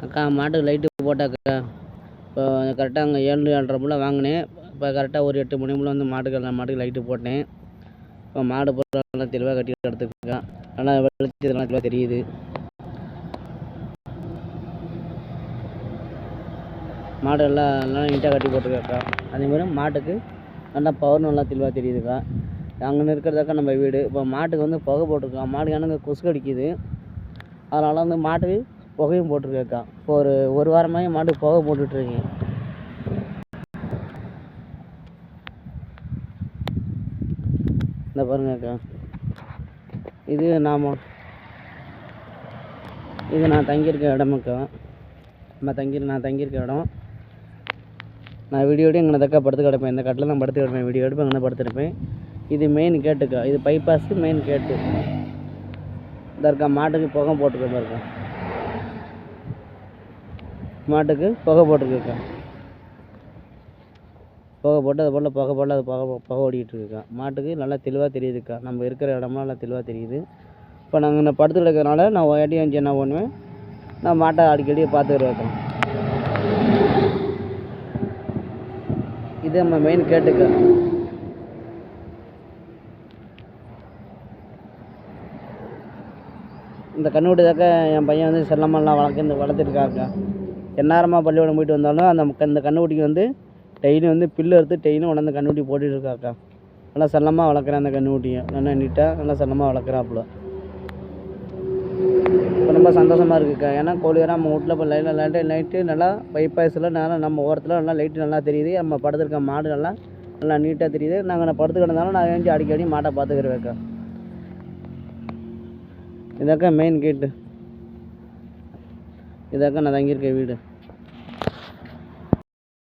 அக்கா மாட்டுக்கு லைட்டு போட்டாக்கா. இப்போ கரெக்டாக அங்கே 7 7:30 போல் வாங்கினேன். இப்போ கரெக்டாக ஒரு 8 மணி போல் வந்து மாட்டுக்கு லைட்டு போட்டேன். இப்போ மாடு பூரா நல்லா தெளிவாக கட்டி எடுத்துக்கா. நல்லா வெளிச்சத்துலாம் தெளிவாக தெரியுது. மாடு நல்லா நீட்டாக கட்டி போட்டுருக்காக்கா. அதேமாதிரி மாட்டுக்கு நல்லா பவர் நல்லா தெளிவாக தெரியுதுக்கா. அங்கே இருக்கிறதாக்கா நம்ம வீடு. இப்போ மாட்டுக்கு வந்து புகை போட்டிருக்கோம். மாடு எனக்கு கொசு கடிக்குது. அதனால் வந்து மாட்டுக்கு புகையும் போட்டிருக்கேக்கா. இப்போ ஒரு வாரமாக மாட்டுக்கு புகை போட்டுட்ருக்கேன். இந்த பாருங்கக்கா, இது நான் தங்கியிருக்க இடமுக்கா. நான் தங்கியிருக்க இடம். நான் வீடியோ இங்கே தக்கா படுத்து கிடப்பேன். இந்த கட்டில் தான் படுத்து கிடப்பேன். வீடியோ எடுப்பேன், அங்கே படுத்துருப்பேன். இது மெயின் கேட்டுக்கா. இது பைபாஸு மெயின் கேட்டு. இந்த இருக்கா மாட்டுக்கு புகை போட்டுருக்க இருக்கா. மாட்டுக்கு புகை போட்டிருக்கா. புகை போட்டு அது போல் புகை ஓடிக்கிட்டு இருக்குக்கா. மாட்டுக்கு நல்லா தெளிவாக தெரியுதுக்கா. நம்ம இருக்கிற இடமா நல்லா தெளிவாக தெரியுது. இப்போ நாங்கள் இந்த படுத்து கிடக்கிறதுனால நான் அடியாஞ்சி என்ன பண்ணுவேன், நான் மாட்டை அடிக்கடி பார்த்துக்கிறேக்கா. இது நம்ம மெயின் கேட்டுக்கா. இந்த கன்றுக்குட்டி தாக்கா என் பையன் வந்து செல்லமெல்லாம் வளர்த்துருக்காக்கா. எந்நேரமாக பள்ளிக்கூடம் போயிட்டு வந்தாலும் இந்த கன்றுக்குட்டிக்கு வந்து டெய்லி வந்து பில்லு எடுத்து டெய்லியும் கொண்டாந்து கன்றுக்குட்டி போட்டுட்ருக்காக்கா. நல்லா செல்லமாக வளர்க்குறேன் அந்த கன்றுக்குட்டியை. நல்லா நீட்டாக நல்லா செல்லமாக வளர்க்குறாப்புல. இப்போ ரொம்ப சந்தோஷமாக இருக்குக்கா. ஏன்னா கோழியெல்லாம் நம்ம வீட்டில் இப்போ லைட்டு நல்லா பைபாஸில் நம்ம ஓரத்தில் நல்லா லைட்டு நல்லா தெரியுது. நம்ம படுத்துருக்க மாடு நல்லா நீட்டாக தெரியுது. நான் படுத்து கிடந்தாலும் நான் ஏஞ்சி அடிக்கடி மாட்டை பார்த்துக்கிறேக்கா. இதாக்கா மெயின் கேட்டு. இதாக்கா நான் தங்கியிருக்க வீடு.